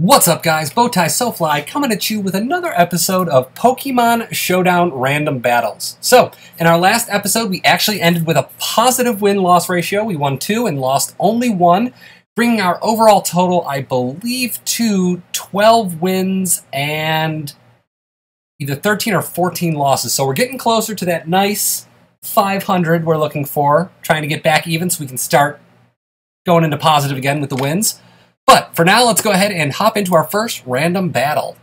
What's up, guys? Bowtie SoFly coming at you with another episode of Pokemon Showdown Random Battles. So, in our last episode, we actually ended with a positive win-loss ratio. We won 2 and lost only 1, bringing our overall total, I believe, to 12 wins and either 13 or 14 losses. So we're getting closer to that nice 500 we're looking for, trying to get back even so we can start going into positive again with the wins. But for now, let's go ahead and hop into our first random battle.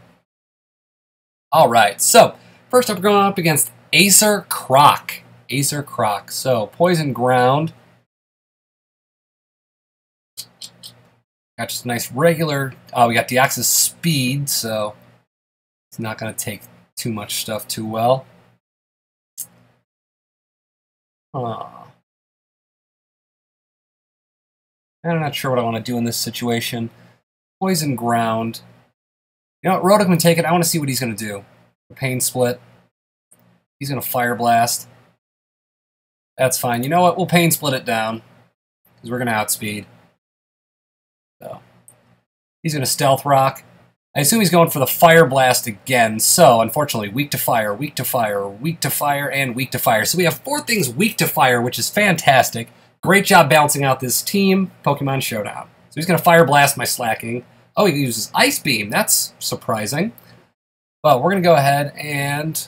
Alright, so first up, we're going up against Acer Croc. Acer Croc. So, Poison Ground. Got just a nice regular... Oh, we got Deoxys Speed, so it's not going to take too much stuff too well. I'm not sure what I want to do in this situation. Poison Ground. You know what, Rhoda can take it. I want to see what he's going to do. Pain Split. He's going to Fire Blast. That's fine. You know what, we'll Pain Split it down, because we're going to outspeed. So, he's going to Stealth Rock. I assume he's going for the Fire Blast again, so, unfortunately, weak to fire, weak to fire, weak to fire, and weak to fire. So we have 4 things weak to fire, which is fantastic. Great job balancing out this team, Pokemon Showdown. So he's going to Fire Blast my Slacking. Oh, he uses Ice Beam. That's surprising. But we're going to go ahead and...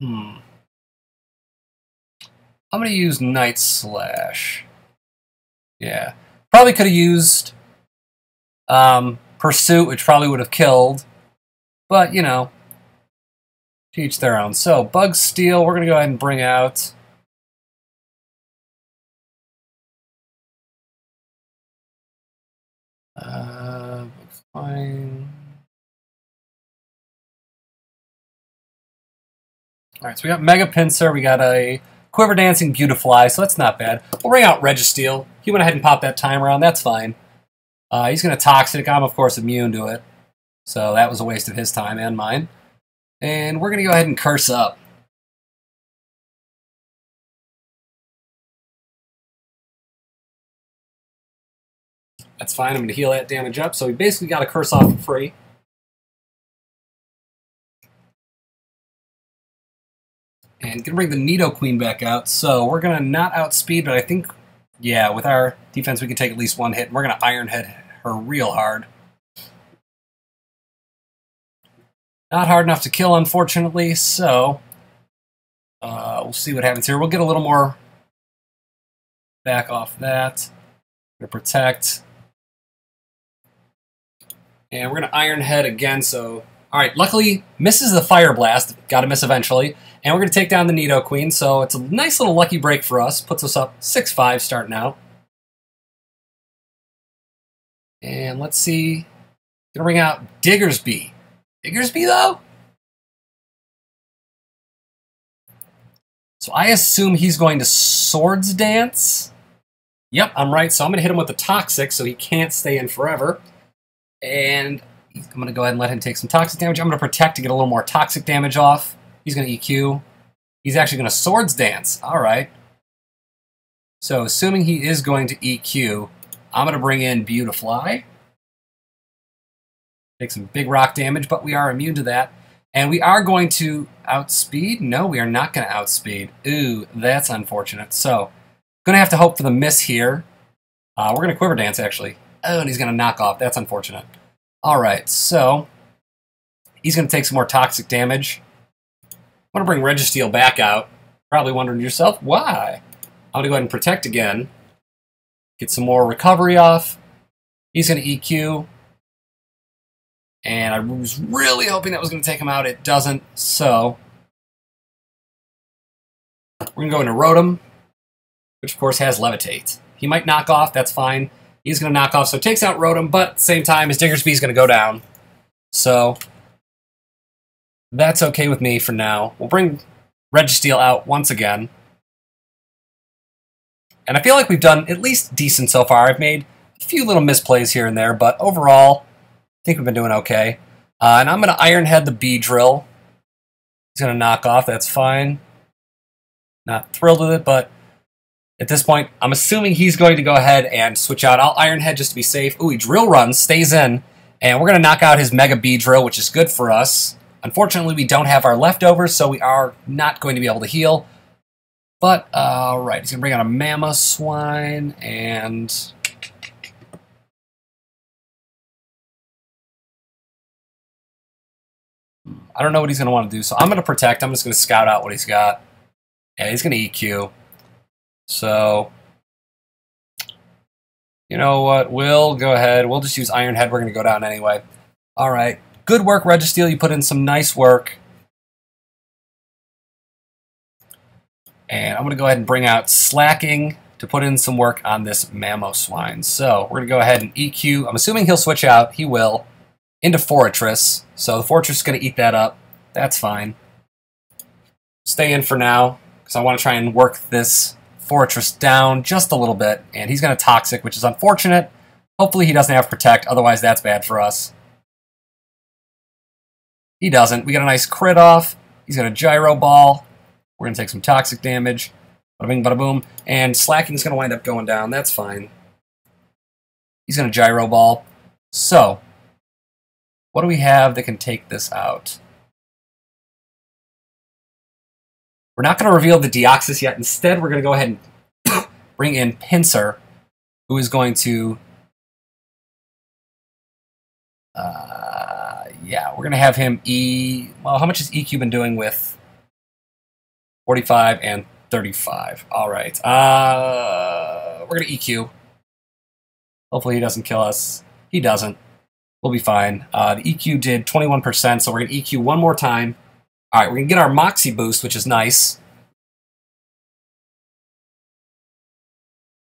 I'm going to use Night Slash. Yeah. Probably could have used Pursuit, which probably would have killed. But, you know... to each their own. So, Bug Steel, we're going to go ahead and bring out... fine. Alright, so we got Mega Pinsir, we got a Quiver Dancing Beautifly, so that's not bad. We'll bring out Registeel. He went ahead and popped that timer on, that's fine. He's going to Toxic. I'm, of course, immune to it. So that was a waste of his time and mine. And we're going to go ahead and Curse up. That's fine. I'm going to heal that damage up. So we basically got a Curse off for free. And going to bring the Nidoqueen back out. So we're going to not outspeed, but I think, yeah, with our defense we can take at least 1 hit. And we're going to Iron Head her real hard. Not hard enough to kill, unfortunately, so we'll see what happens here. We'll get a little more back off that. We're going to Protect. And we're going to Iron Head again, so... Alright, luckily, misses the Fire Blast. Got to miss eventually. And we're going to take down the Nidoqueen, so it's a nice little lucky break for us. Puts us up 6-5 starting out. And let's see. Going to bring out Diggersby. Diggersby, though? So I assume he's going to Swords Dance. Yep, I'm right. So I'm going to hit him with the Toxic so he can't stay in forever. And I'm going to go ahead and let him take some Toxic damage. I'm going to Protect to get a little more Toxic damage off. He's going to EQ. He's actually going to Swords Dance. All right. So assuming he is going to EQ, I'm going to bring in Beautifly. Take some big rock damage, but we are immune to that. And we are going to outspeed? No, we are not going to outspeed. Ooh, that's unfortunate. So, going to have to hope for the miss here. We're going to Quiver Dance, actually. Oh, and he's going to knock off. That's unfortunate. Alright, so he's going to take some more Toxic damage. I'm going to bring Registeel back out. Probably wondering to yourself, why? I'm going to go ahead and Protect again. Get some more recovery off. He's going to EQ. And I was really hoping that was going to take him out. It doesn't, so we're going to go into Rotom, which of course has Levitate. He might knock off, that's fine. He's going to knock off, so it takes out Rotom, but at the same time, his Diggersby is going to go down. So that's okay with me for now. We'll bring Registeel out once again. And I feel like we've done at least decent so far. I've made a few little misplays here and there, but overall, I think we've been doing okay. And I'm going to Iron Head the Beedrill. He's going to knock off, that's fine. Not thrilled with it, but At this point, I'm assuming he's going to go ahead and switch out. I'll Iron Head just to be safe. Ooh, he Drill Runs, stays in. And we're going to knock out his Mega Beedrill, which is good for us. Unfortunately, we don't have our leftovers, so we are not going to be able to heal. But, alright, he's going to bring out a Mamoswine, and... I don't know what he's going to want to do, so I'm going to protect. I'm just going to scout out what he's got. Yeah, he's going to EQ. So, you know what? We'll go ahead. We'll just use Iron Head. We're going to go down anyway. All right. Good work, Registeel. You put in some nice work. And I'm going to go ahead and bring out Slacking to put in some work on this Mamoswine. So, we're going to go ahead and EQ. I'm assuming he'll switch out. He will. Into Fortress. So, the Fortress is going to eat that up. That's fine. Stay in for now, because I want to try and work this Fortress down just a little bit, and he's going to Toxic, which is unfortunate. Hopefully he doesn't have Protect, otherwise that's bad for us. He doesn't. We got a nice crit off. He's got a Gyro Ball. We're going to take some Toxic damage. Bada bing, bada boom. And Slacking's going to wind up going down. That's fine. He's going to Gyro Ball. So, what do we have that can take this out? We're not going to reveal the Deoxys yet. Instead, we're going to go ahead and bring in Pinsir, who is going to... yeah, we're going to have him Well, how much has EQ been doing with 45 and 35? All right. We're going to EQ. Hopefully he doesn't kill us. He doesn't. We'll be fine. The EQ did 21%, so we're going to EQ one more time. All right, we're going to get our Moxie boost, which is nice.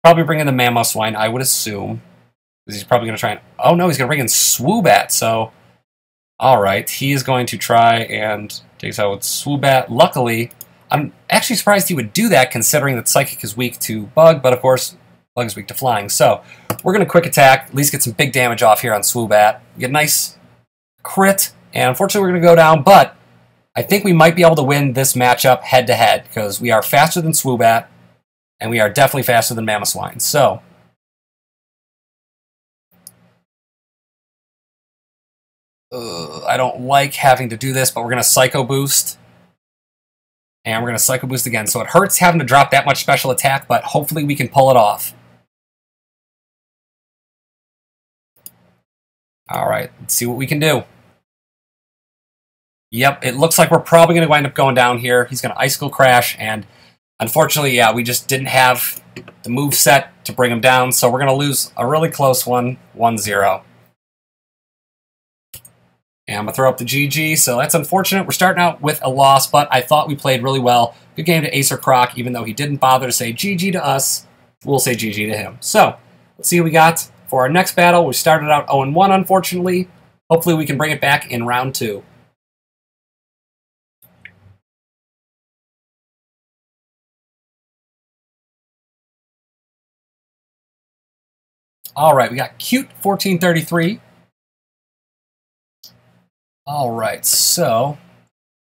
Probably bring in the Mamoswine, I would assume. Because he's probably going to try and... Oh, no, he's going to bring in Swoobat, so... All right, he is going to try and take us out with Swoobat. Luckily, I'm actually surprised he would do that, considering that Psychic is weak to Bug, but of course, Bug is weak to Flying. So, we're going to Quick Attack, at least get some big damage off here on Swoobat. Get a nice crit, and unfortunately we're going to go down, but... I think we might be able to win this matchup head-to-head, because we are faster than Swoobat, and we are definitely faster than Mamoswine. So, I don't like having to do this, but we're going to Psycho Boost. And we're going to Psycho Boost again. So it hurts having to drop that much special attack, but hopefully we can pull it off. Alright, let's see what we can do. Yep, it looks like we're probably going to wind up going down here. He's going to Icicle Crash, and unfortunately, yeah, we just didn't have the move set to bring him down, so we're going to lose a really close one, 1-0. And I'm going to throw up the GG, so that's unfortunate. We're starting out with a loss, but I thought we played really well. Good game to Acer Croc, even though he didn't bother to say GG to us. We'll say GG to him. So, let's see what we got for our next battle. We started out 0-1, unfortunately. Hopefully we can bring it back in round 2. Alright, we got Cute 1433. Alright, so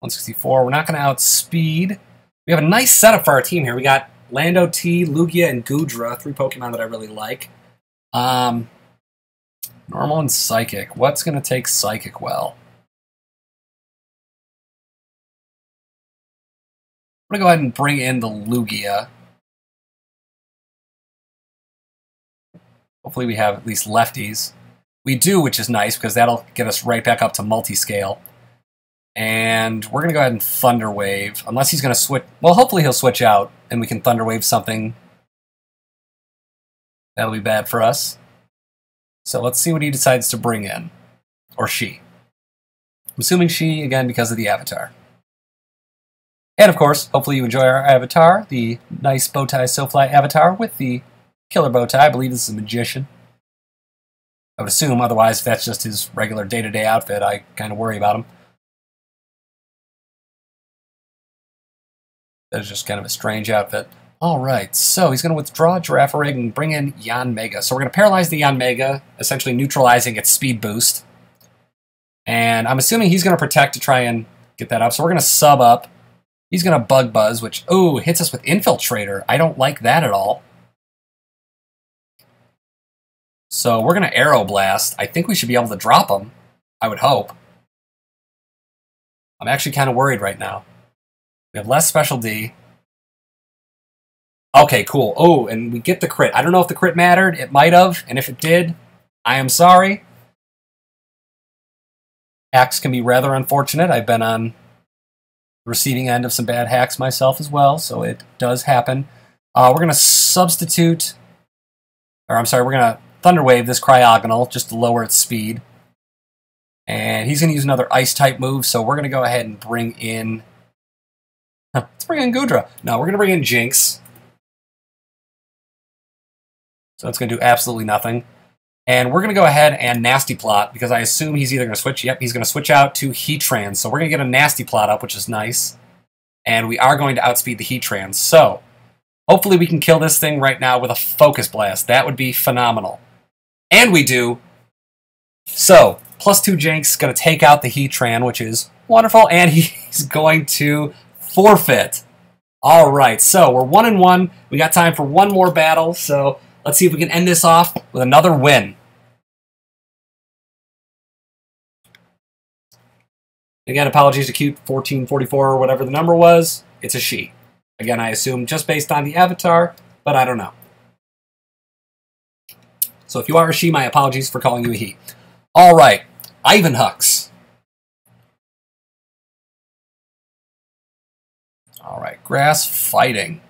164. We're not going to outspeed. We have a nice setup for our team here. We got Lando T, Lugia, and Goodra, 3 Pokemon that I really like. Normal and Psychic. What's going to take Psychic well? I'm going to go ahead and bring in the Lugia. Hopefully we have at least lefties. We do, which is nice, because that'll get us right back up to multi-scale. And we're going to go ahead and Thunder Wave, unless he's going to switch... Well, hopefully he'll switch out, and we can Thunder Wave something. That'll be bad for us. So let's see what he decides to bring in. Or she. I'm assuming she, again, because of the avatar. And, of course, hopefully you enjoy our avatar, the nice Bowtie Sofly avatar with the killer bow tie. I believe this is a magician. I would assume, otherwise, if that's just his regular day-to-day outfit, I kind of worry about him. That is just kind of a strange outfit. Alright, so he's going to withdraw Girafarig and bring in Yanmega. So we're going to paralyze the Yanmega, essentially neutralizing its speed boost. And I'm assuming he's going to protect to try and get that up. So we're going to sub up. He's going to Bug Buzz, which, ooh, hits us with Infiltrator. I don't like that at all. So we're going to Aeroblast. I think we should be able to drop him. I would hope. I'm actually kind of worried right now. We have less Special D. Okay, cool. Oh, and we get the crit. I don't know if the crit mattered. It might have. And if it did, I am sorry. Hacks can be rather unfortunate. I've been on the receiving end of some bad hacks myself as well, so it does happen. We're going to substitute, or I'm sorry, we're going to Thunder Wave this Cryogonal just to lower its speed. And he's going to use another Ice-type move, so we're going to go ahead and bring in... let's bring in Goodra. No, we're going to bring in Jinx. So it's going to do absolutely nothing. And we're going to go ahead and Nasty Plot, because I assume he's either going to switch... Yep, he's going to switch out to Heatran. So we're going to get a Nasty Plot up, which is nice. And we are going to outspeed the Heatran. So hopefully we can kill this thing right now with a Focus Blast. That would be phenomenal. And we do. So, +2 Jinx, going to take out the Heatran, which is wonderful. And he's going to forfeit. All right, so we're 1-1. We got time for one more battle, so... let's see if we can end this off with another win. Again, apologies to Cute1444 or whatever the number was. It's a she. Again, I assume just based on the avatar, but I don't know. So if you are a she, my apologies for calling you a he. All right, Ivan Hux. All right, Grass Fighting.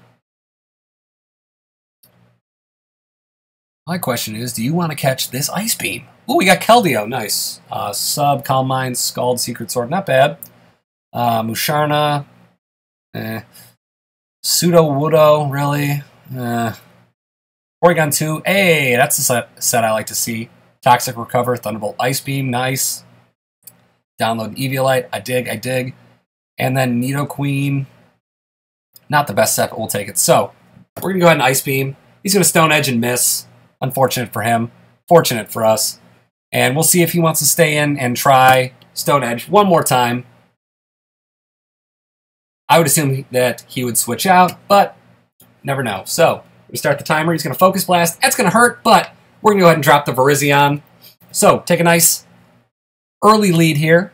My question is, do you want to catch this Ice Beam? Ooh, we got Keldeo, nice. Sub, Calm Mind, Scald, Secret Sword, not bad. Musharna, Pseudo-Wudo, really? Porygon 2, hey, that's a set I like to see. Toxic Recover, Thunderbolt, Ice Beam, nice. Download Eviolite, I dig. And then Nidoqueen, not the best set, but we'll take it. So, we're going to go ahead and Ice Beam. He's going to Stone Edge and miss. Unfortunate for him. Fortunate for us. And we'll see if he wants to stay in and try Stone Edge one more time. I would assume that he would switch out, but never know. So, we start the timer. He's going to Focus Blast. That's going to hurt, but we're going to go ahead and drop the Virizion. So, take a nice early lead here.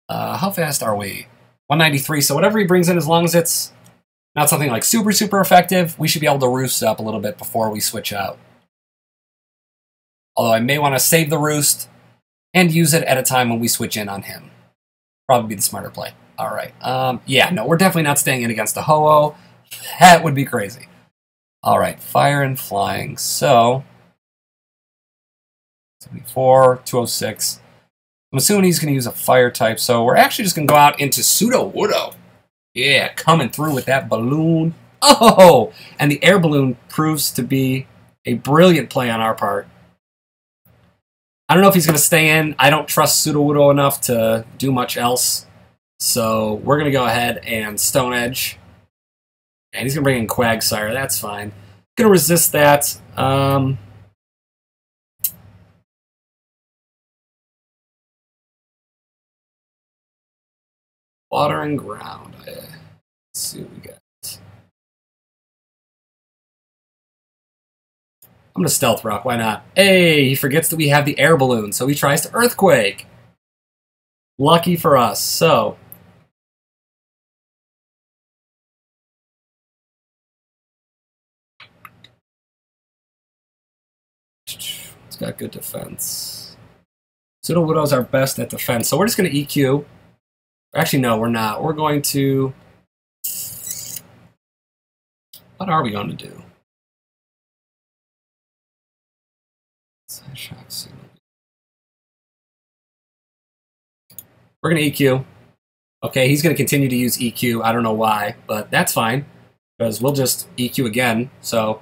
How fast are we? 193. So, whatever he brings in, as long as it's not something like super effective, we should be able to roost up a little bit before we switch out. Although I may want to save the Roost and use it at a time when we switch in on him. Probably be the smarter play. All right. Yeah, no, we're definitely not staying in against a Ho-Oh. That would be crazy. All right, Fire and Flying. So, 74, 206. I'm assuming he's going to use a Fire type, so we're actually just going to go out into Pseudo-Wudo. Yeah, coming through with that balloon. Oh! And the air balloon proves to be a brilliant play on our part. I don't know if he's going to stay in. I don't trust Pseudo-Wudo enough to do much else. So we're going to go ahead and Stone Edge. And he's going to bring in Quagsire. That's fine. Going to resist that. Water and Ground. Let's see what we got. I'm going to Stealth Rock, why not? Hey, he forgets that we have the air balloon, so he tries to Earthquake. Lucky for us, so. It's got good defense. Pseudo-Wudo's our best at defense, so we're just going to EQ. Actually, no, we're not. We're going to... What are we going to do? We're going to EQ. Okay, he's going to continue to use EQ. I don't know why, but that's fine, because we'll just EQ again. So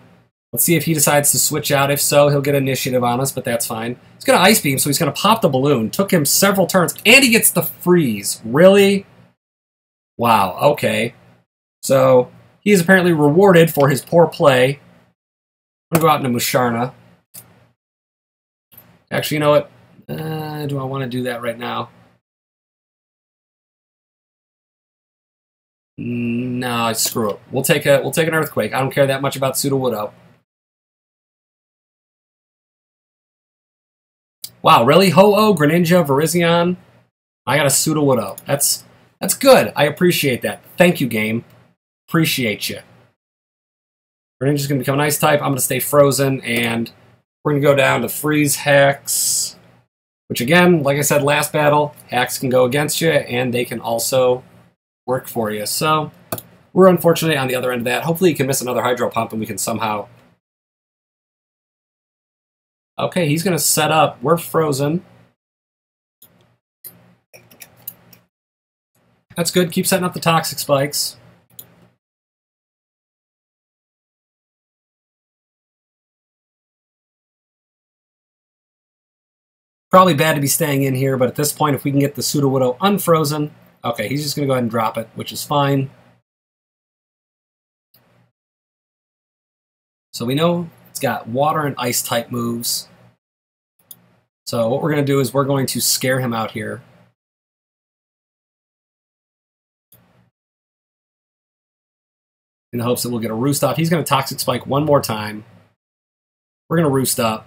let's see if he decides to switch out. If so, he'll get initiative on us, but that's fine. He's going to Ice Beam, so he's going to pop the balloon. Took him several turns, and he gets the freeze. Really? Wow, okay. So he is apparently rewarded for his poor play. I'm going to go out into Musharna. Actually, you know what? Do I want to do that right now? No, screw it. We'll take an Earthquake. I don't care that much about Sudowoodo. Wow, really? Ho-Oh, Greninja, Virizion. I got a Sudowoodo. That's good. I appreciate that. Thank you, game. Appreciate you. Greninja's going to become an Ice type. I'm going to stay frozen, and we're going to go down to Freeze Hex, which again, like I said last battle, hacks can go against you, and they can also work for you. So we're unfortunately on the other end of that. Hopefully you can miss another Hydro Pump, and we can somehow... Okay, he's going to set up. We're frozen. That's good. Keep setting up the Toxic Spikes. Probably bad to be staying in here, but at this point, if we can get the Sudowoodo unfrozen... Okay, he's just going to go ahead and drop it, which is fine. So we know it's got water and ice type moves. So what we're going to do is we're going to scare him out here. In the hopes that we'll get a Roost off. He's going to Toxic Spike one more time. We're going to Roost up.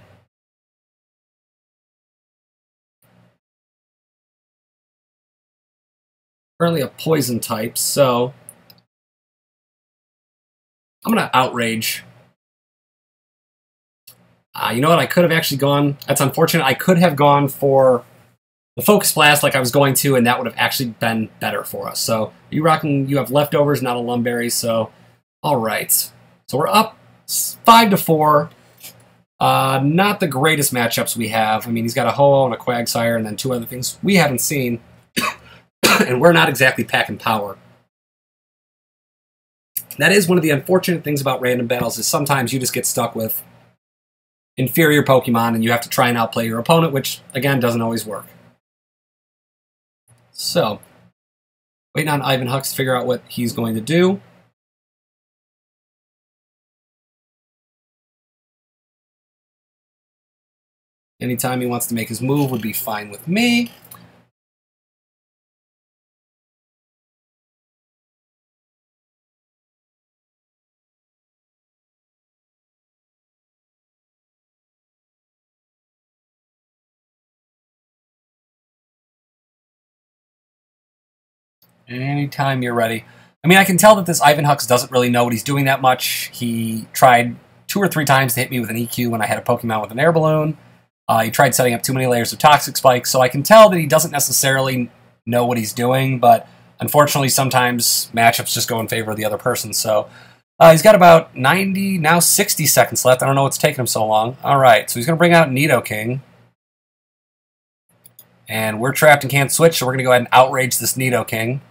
Currently a Poison type, so I'm going to Outrage. You know what? I could have actually gone... That's unfortunate. I could have gone for the Focus Blast like I was going to, and that would have actually been better for us. So you have Leftovers, not a Lumberry, so... All right. So we're up 5-4. Not the greatest matchups we have. I mean, he's got a Ho-Oh and a Quagsire, and then two other things we haven't seen. And we're not exactly packing power. That is one of the unfortunate things about random battles, is sometimes you just get stuck with inferior Pokemon and you have to try and outplay your opponent, which, again, doesn't always work. So, waiting on Ivan Hux to figure out what he's going to do. Anytime he wants to make his move would be fine with me. Anytime you're ready. I mean, I can tell that this Ivan Hux doesn't really know what he's doing that much. He tried 2 or 3 times to hit me with an EQ when I had a Pokemon with an air balloon. He tried setting up too many layers of Toxic Spikes, so I can tell that he doesn't necessarily know what he's doing, but unfortunately sometimes matchups just go in favor of the other person. So he's got about 90, now 60 seconds left. I don't know what's taking him so long. All right, so he's going to bring out Nidoking. And we're trapped and can't switch, so we're going to go ahead and outrage this Nidoking.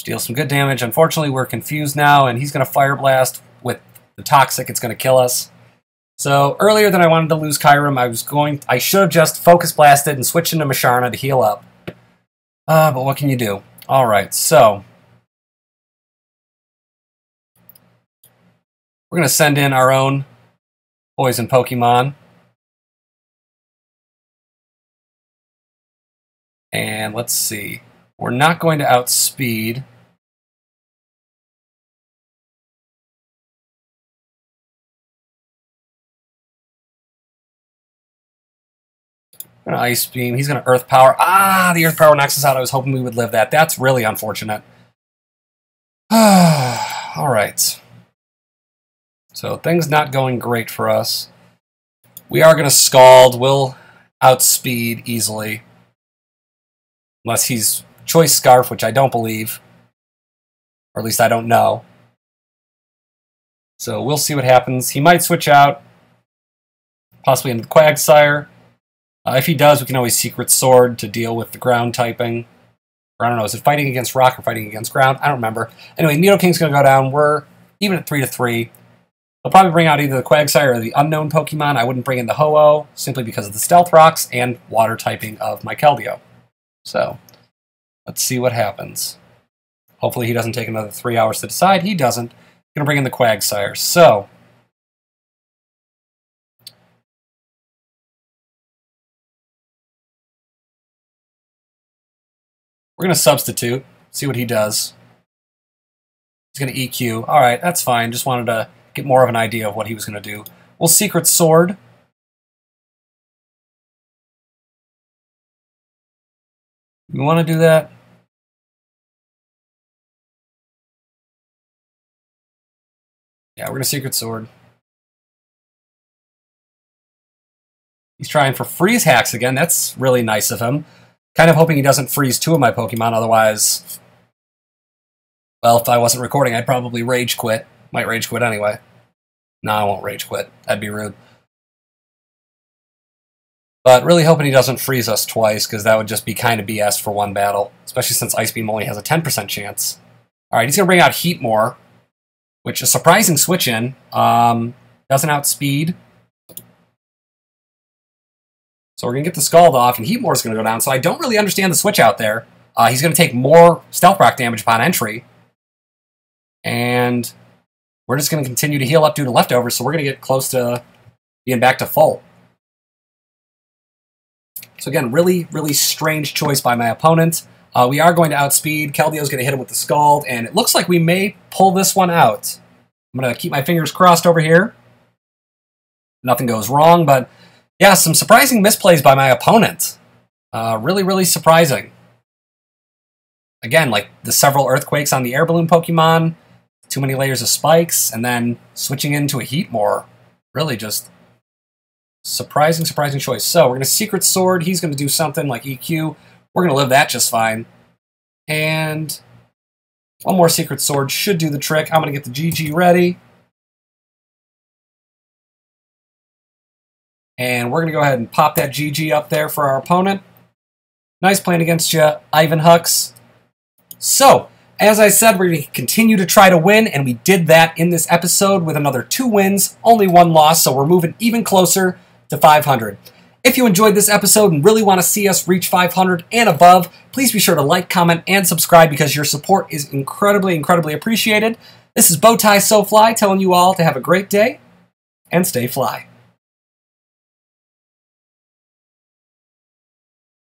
Deal some good damage. Unfortunately, we're confused now, and he's going to Fire Blast with the Toxic. It's going to kill us. So earlier than I wanted to lose Kyurem, I should have just Focus Blasted and switched into Musharna to heal up. But what can you do? All right, so we're going to send in our own Poison Pokemon. And let's see. We're not going to outspeed. Going to Ice Beam. He's going to Earth Power. Ah, the Earth Power knocks us out. I was hoping we would live that. That's really unfortunate. All right. So things not going great for us. We are going to Scald. We'll outspeed easily. Unless he's Choice Scarf, which I don't believe. Or at least I don't know. So we'll see what happens. He might switch out. Possibly into the Quagsire. If he does, we can always Secret Sword to deal with the ground typing. Or I don't know, is it fighting against rock or fighting against ground? I don't remember. Anyway, Nidoking's going to go down. We're even at 3-3. He'll probably bring out either the Quagsire or the unknown Pokemon. I wouldn't bring in the Ho-Oh, simply because of the Stealth Rocks and water typing of my Keldeo. So, let's see what happens. Hopefully he doesn't take another 3 hours to decide. He doesn't. Going to bring in the Quagsire. So, We're going to substitute, see what he does. He's going to EQ. All right, that's fine. Just wanted to get more of an idea of what he was going to do. We'll Secret Sword. You want to do that? Yeah, we're going to Secret Sword. He's trying for freeze hacks again. That's really nice of him. Kind of hoping he doesn't freeze two of my Pokemon, otherwise... Well, if I wasn't recording, I'd probably rage quit. Might rage quit anyway. No, I won't rage quit. That'd be rude. But really hoping he doesn't freeze us twice, because that would just be kind of BS for one battle, especially since Ice Beam only has a 10% chance. Alright, he's going to bring out Heatmore, which is a surprising switch-in. Doesn't outspeed. So we're going to get the Scald off, and Heatmore's going to go down, so I don't really understand the switch out there. He's going to take more Stealth Rock damage upon entry. And we're just going to continue to heal up due to leftovers, so we're going to get close to being back to full. So again, really, really strange choice by my opponent. We are going to outspeed. Keldeo going to hit him with the Scald, and it looks like we may pull this one out. I'm going to keep my fingers crossed over here. Nothing goes wrong, but yeah, some surprising misplays by my opponent. Really, really surprising. Again, like the several Earthquakes on the Air Balloon Pokemon, too many layers of spikes, and then switching into a Heatmore. Really just surprising, surprising choice. So we're going to Secret Sword. He's going to do something like EQ. We're going to live that just fine. And one more Secret Sword should do the trick. I'm going to get the GG ready. And we're going to go ahead and pop that GG up there for our opponent. Nice playing against you, Ivan Hux. So, as I said, we're going to continue to try to win, and we did that in this episode with another 2 wins, only 1 loss, so we're moving even closer to 500. If you enjoyed this episode and really want to see us reach 500 and above, please be sure to like, comment, and subscribe because your support is incredibly, incredibly appreciated. This is Bowtie So Fly telling you all to have a great day and stay fly.